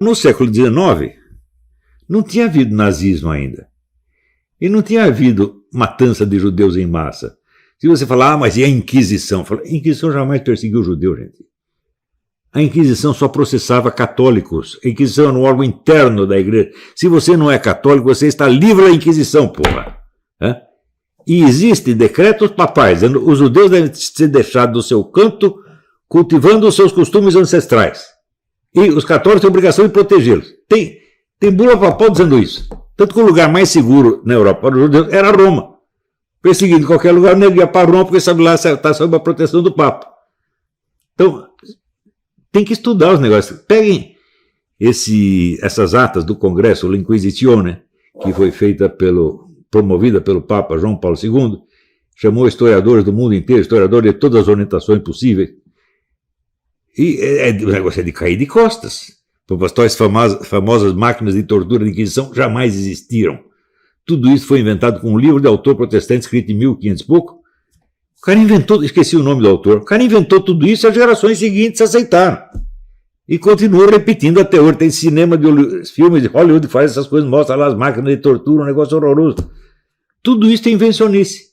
No século XIX, não tinha havido nazismo ainda. E não tinha havido matança de judeus em massa. Se você falar, mas e a Inquisição? Falo, a Inquisição jamais perseguiu judeus, gente. A Inquisição só processava católicos. A Inquisição era um órgão interno da igreja. Se você não é católico, você está livre da Inquisição, porra. E existem decretos papais, dizendo os judeus devem ser deixados do seu canto, cultivando os seus costumes ancestrais. E os católicos têm a obrigação de protegê-los. Tem bula papal dizendo isso. Tanto que o lugar mais seguro na Europa para os judeus era Roma. Perseguido em qualquer lugar, o nego ia para Roma, porque sabe lá está sob a proteção do Papa. Então, tem que estudar os negócios. Peguem essas atas do Congresso, l'Inquisizione, que foi promovida pelo Papa João Paulo II, chamou historiadores do mundo inteiro, historiadores de todas as orientações possíveis. E o negócio é de cair de costas. As famosas máquinas de tortura de Inquisição jamais existiram. Tudo isso foi inventado com um livro de autor protestante escrito em 1500 e pouco. O cara inventou, esqueci o nome do autor, o cara inventou tudo isso e as gerações seguintes aceitaram. E continuou repetindo até hoje. Tem cinema, filmes de Hollywood que faz essas coisas, mostra lá as máquinas de tortura, um negócio horroroso. Tudo isso é invencionice.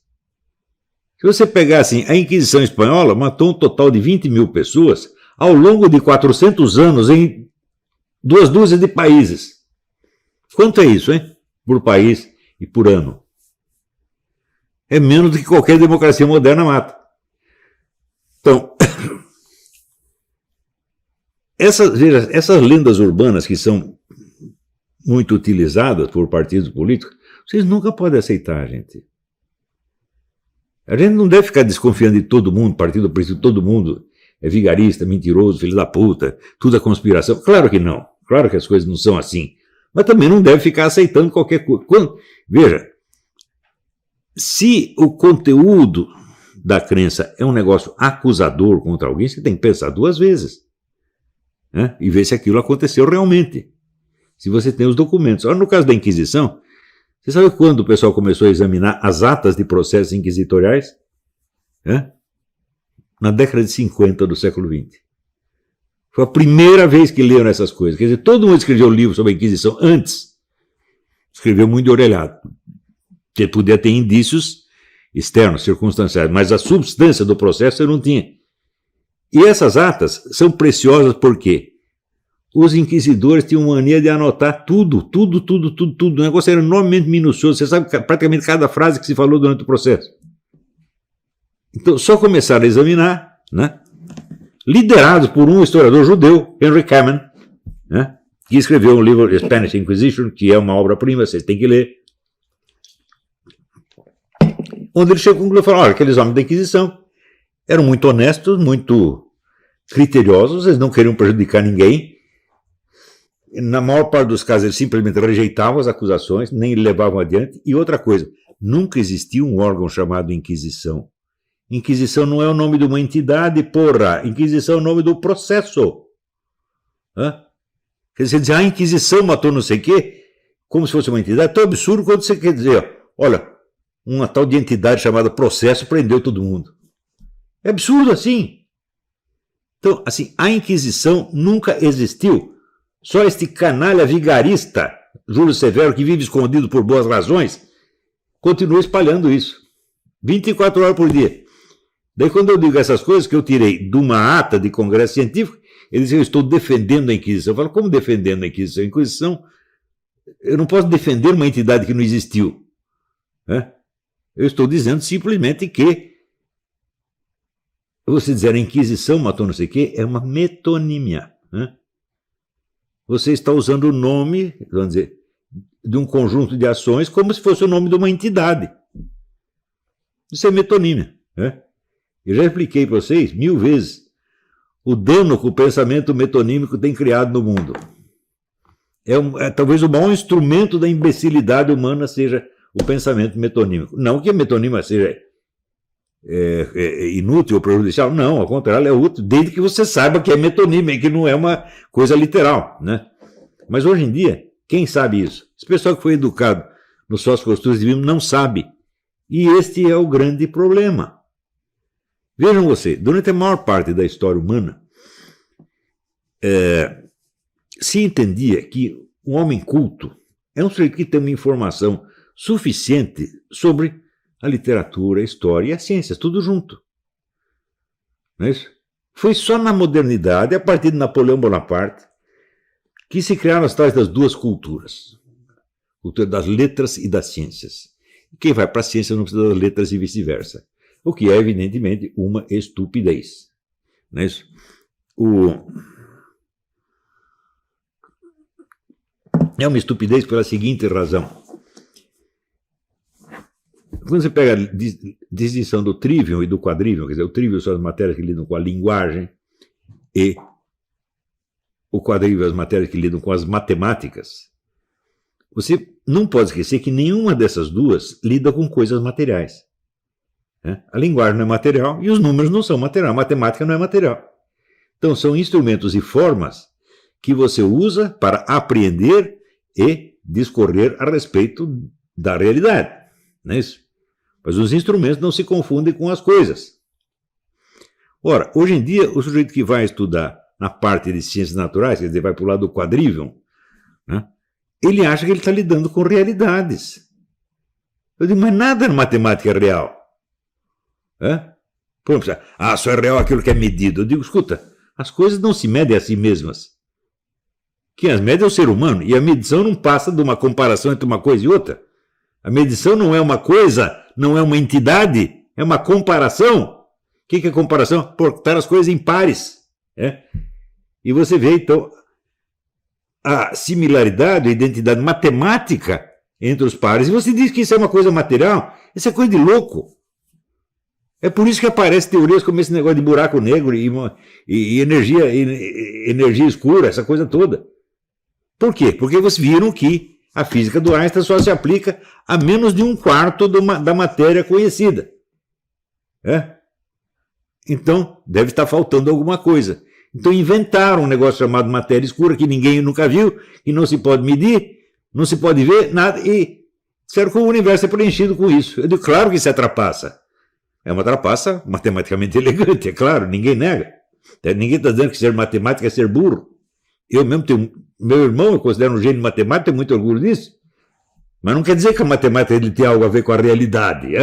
Se você pegar assim, a Inquisição Espanhola matou um total de 20 mil pessoas ao longo de 400 anos em 2 dúzias de países. Quanto é isso, hein? Por país e por ano. É menos do que qualquer democracia moderna mata. Então, essas lendas urbanas que são muito utilizadas por partidos políticos, vocês nunca podem aceitar, gente. A gente não deve ficar desconfiando de todo mundo, partido político, todo mundo é vigarista, mentiroso, filho da puta, tudo é conspiração. Claro que não. Claro que as coisas não são assim. Mas também não deve ficar aceitando qualquer coisa. Veja, se o conteúdo da crença é um negócio acusador contra alguém, você tem que pensar 2 vezes. Né? E ver se aquilo aconteceu realmente. Se você tem os documentos. Ora, no caso da Inquisição, você sabe quando o pessoal começou a examinar as atas de processos inquisitoriais? Na década de 50 do século XX. Foi a primeira vez que leram essas coisas. Quer dizer, todo mundo escreveu livro sobre a Inquisição antes. Escreveu muito de orelhado. Porque podia ter indícios externos, circunstanciais, mas a substância do processo eu não tinha. E essas atas são preciosas porque os inquisidores tinham mania de anotar tudo. O negócio era enormemente minucioso. Você sabe praticamente cada frase que se falou durante o processo. Então, só começaram a examinar, né? Liderados por um historiador judeu, Henry Kamen, né? Que escreveu um livro, The Spanish Inquisition, que é uma obra-prima, vocês têm que ler. Onde ele chegou à conclusão e falou, olha, aqueles homens da Inquisição eram muito honestos, muito criteriosos, eles não queriam prejudicar ninguém. Na maior parte dos casos, eles simplesmente rejeitavam as acusações, nem levavam adiante. E outra coisa, nunca existiu um órgão chamado Inquisição. Inquisição não é o nome de uma entidade, porra. Inquisição é o nome do processo. Quer dizer, a Inquisição matou não sei o quê, como se fosse uma entidade. É tão absurdo quando você quer dizer, olha, uma tal de entidade chamada processo prendeu todo mundo. É absurdo assim. Então, assim, a Inquisição nunca existiu. Só este canalha vigarista, Júlio Severo, que vive escondido por boas razões, continua espalhando isso. 24 horas por dia. Daí, quando eu digo essas coisas que eu tirei de uma ata de congresso científico, ele diz que eu estou defendendo a Inquisição. Eu falo, como defendendo a Inquisição? A Inquisição, eu não posso defender uma entidade que não existiu. Eu estou dizendo simplesmente que você dizer a Inquisição matou não sei o quê, é uma metonímia. Você está usando o nome, vamos dizer, de um conjunto de ações como se fosse o nome de uma entidade. Isso é metonímia. Eu já expliquei para vocês 1000 vezes o dano que o pensamento metonímico tem criado no mundo. Talvez o maior instrumento da imbecilidade humana seja o pensamento metonímico. Não que a metonímia seja inútil ou prejudicial, não, ao contrário, ela é útil, desde que você saiba que é metonímia e que não é uma coisa literal, né? Mas hoje em dia, quem sabe isso? Esse pessoal que foi educado nos sócios costumes divinos não sabe. E este é o grande problema. Vejam você, durante a maior parte da história humana, se entendia que um homem culto é um sujeito que tem uma informação suficiente sobre a literatura, a história e as ciências, tudo junto. Não é isso? Foi só na modernidade, a partir de Napoleão Bonaparte, que se criaram as tais das duas culturas. Cultura das letras e das ciências. Quem vai para a ciência não precisa das letras e vice-versa. O que é, evidentemente, uma estupidez. Não é isso? É uma estupidez pela seguinte razão. Quando você pega a distinção do trivium e do quadrivium, quer dizer, o trivium são as matérias que lidam com a linguagem e o quadrivium as matérias que lidam com as matemáticas, você não pode esquecer que nenhuma dessas duas lida com coisas materiais. A linguagem não é material e os números não são material, a matemática não é material. Então são instrumentos e formas que você usa para apreender e discorrer a respeito da realidade. Não é isso? Mas os instrumentos não se confundem com as coisas. Ora, hoje em dia, o sujeito que vai estudar na parte de ciências naturais, quer dizer, vai para o lado do quadrivium, né, ele acha que ele está lidando com realidades. Eu digo, mas nada na matemática é real. Por exemplo, só é real aquilo que é medido. Eu digo, escuta, as coisas não se medem a si mesmas. Quem as mede é o ser humano, e a medição não passa de uma comparação entre uma coisa e outra. A medição não é uma coisa, não é uma entidade, é uma comparação. O que é comparação? Botar as coisas em pares. E você vê, então, a similaridade, a identidade matemática entre os pares. E você diz que isso é uma coisa material, isso é coisa de louco. É por isso que aparecem teorias como esse negócio de buraco negro e energia escura, essa coisa toda. Por quê? Porque vocês viram que a física do Einstein só se aplica a menos de 1/4 da matéria conhecida. Então, deve estar faltando alguma coisa. Então, inventaram um negócio chamado matéria escura, que ninguém nunca viu, que não se pode medir, não se pode ver, nada, e disseram que o universo é preenchido com isso. Eu digo, claro que isso é trapaça. É uma trapaça matematicamente elegante, é claro, ninguém nega. Ninguém está dizendo que ser matemático é ser burro. Eu mesmo tenho... Meu irmão, eu considero um gênio matemático, tenho muito orgulho disso. Mas não quer dizer que a matemática ele tem algo a ver com a realidade.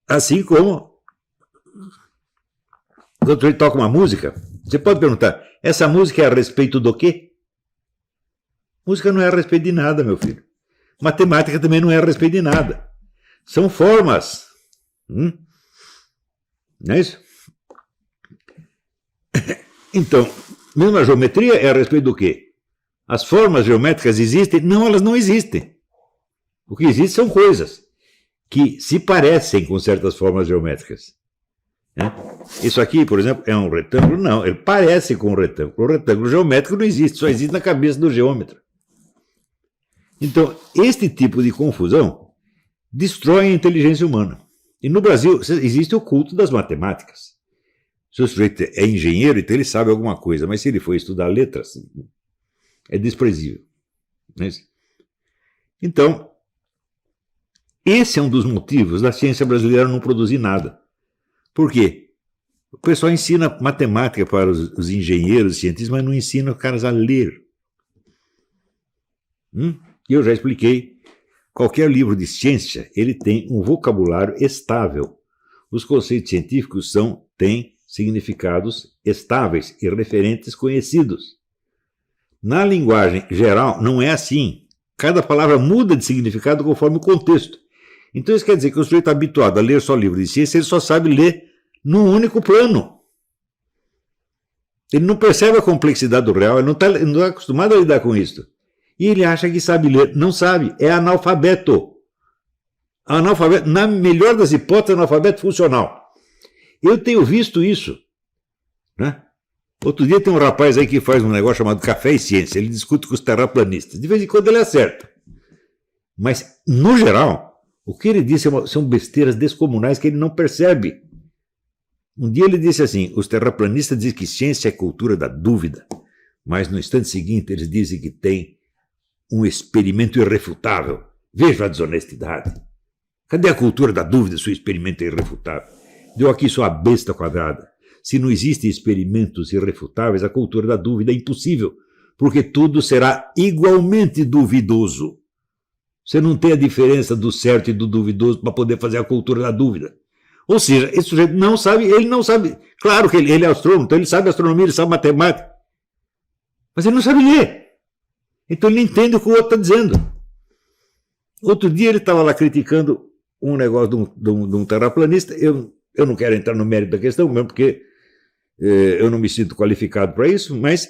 Assim como, quando ele toca uma música, você pode perguntar, essa música é a respeito do quê? Música não é a respeito de nada, meu filho. Matemática também não é a respeito de nada. São formas. Não é isso? Então, mesmo a geometria é a respeito do quê? As formas geométricas existem? Não, elas não existem. O que existe são coisas que se parecem com certas formas geométricas. Isso aqui, por exemplo, é um retângulo? Não, ele parece com um retângulo. O retângulo geométrico não existe, só existe na cabeça do geômetra. Então, este tipo de confusão destrói a inteligência humana. E no Brasil existe o culto das matemáticas. Se o sujeito é engenheiro, então ele sabe alguma coisa, mas se ele for estudar letras, é desprezível. Então, esse é um dos motivos da ciência brasileira não produzir nada. Por quê? O pessoal ensina matemática para os engenheiros, cientistas, mas não ensina os caras a ler. Eu já expliquei, qualquer livro de ciência, ele tem um vocabulário estável. Os conceitos científicos têm significados estáveis e referentes conhecidos. Na linguagem geral, não é assim. Cada palavra muda de significado conforme o contexto. Então isso quer dizer que o sujeito habituado a ler só livro de ciência, ele só sabe ler num único plano. Ele não percebe a complexidade do real, ele não está acostumado a lidar com isso. E ele acha que sabe ler. Não sabe, é analfabeto. Analfabeto, na melhor das hipóteses, analfabeto funcional. Eu tenho visto isso. Outro dia tem um rapaz aí que faz um negócio chamado Café e Ciência. Ele discute com os terraplanistas. De vez em quando ele acerta. Mas, no geral, o que ele disse são besteiras descomunais que ele não percebe. Um dia ele disse assim, os terraplanistas dizem que ciência é cultura da dúvida. Mas no instante seguinte eles dizem que tem um experimento irrefutável. Veja a desonestidade. Cadê a cultura da dúvida se o experimento é irrefutável? Deu aqui sua besta quadrada. se não existem experimentos irrefutáveis, a cultura da dúvida é impossível, porque tudo será igualmente duvidoso. Você não tem a diferença do certo e do duvidoso para poder fazer a cultura da dúvida. Ou seja, esse sujeito não sabe, ele não sabe, claro que ele é astrônomo, então ele sabe astronomia, ele sabe matemática, mas ele não sabe ler. Então ele não entende o que o outro está dizendo. Outro dia ele estava lá criticando um negócio de um terraplanista. Eu não quero entrar no mérito da questão, mesmo porque eu não me sinto qualificado para isso, mas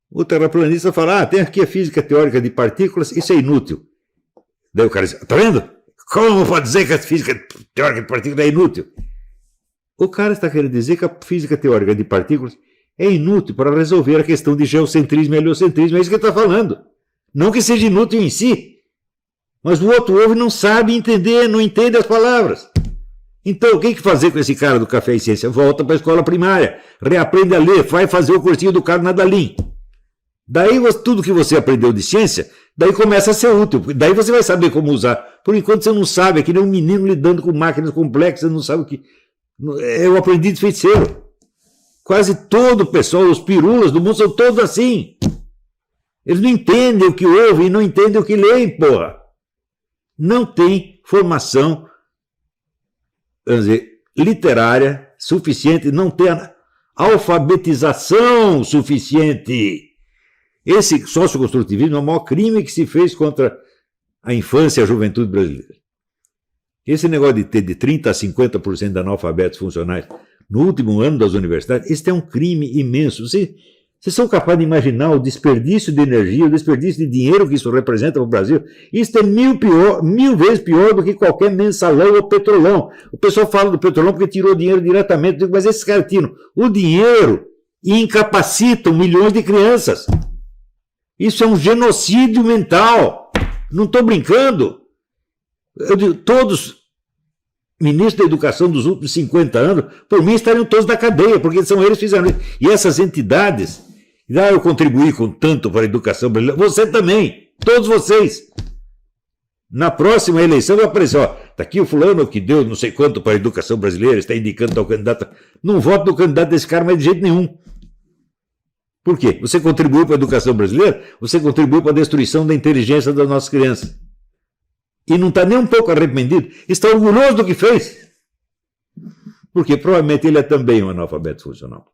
o terraplanista fala, tem aqui a física teórica de partículas, isso é inútil. Daí o cara diz, tá vendo? Como pode dizer que a física teórica de partículas é inútil? O cara está querendo dizer que a física teórica de partículas é inútil para resolver a questão de geocentrismo e heliocentrismo, é isso que ele está falando. Não que seja inútil em si, mas o outro ouve não sabe entender, não entende as palavras. Então, o que fazer com esse cara do Café e Ciência? Volta para a escola primária, reaprende a ler, vai fazer o cursinho do cara na Dalim. Daí, tudo que você aprendeu de ciência, daí começa a ser útil. Daí você vai saber como usar. Por enquanto você não sabe, é que nem um menino lidando com máquinas complexas, não sabe o que... É o aprendiz de feiticeiro. Quase todo o pessoal, os pirulas do mundo são todos assim. Eles não entendem o que ouvem e não entendem o que leem, porra. Não tem formação, vamos dizer, literária suficiente, não tem alfabetização suficiente. Esse socioconstrutivismo é o maior crime que se fez contra a infância e a juventude brasileira. Esse negócio de ter de 30% a 50% de analfabetos funcionais no último ano das universidades, isso é um crime imenso. Vocês são capazes de imaginar o desperdício de energia, o desperdício de dinheiro que isso representa para o Brasil? Isso é mil vezes pior do que qualquer mensalão ou petrolão. O pessoal fala do petrolão porque tirou dinheiro diretamente. Eu digo, mas esses caras tiram o dinheiro e incapacitam milhões de crianças. Isso é um genocídio mental. Não estou brincando. Eu digo, todos ministros da educação dos últimos 50 anos, por mim, estariam todos na cadeia, porque são eles que fizeram isso. E essas entidades, eu contribuí com tanto para a educação brasileira, você também, todos vocês. Na próxima eleição vai aparecer, está aqui o fulano que deu não sei quanto para a educação brasileira, está indicando tal candidato. Não voto no candidato desse cara, mas de jeito nenhum. Por quê? Você contribuiu para a educação brasileira, você contribuiu para a destruição da inteligência das nossas crianças. E não está nem um pouco arrependido, está orgulhoso do que fez. Porque provavelmente ele é também um analfabeto funcional.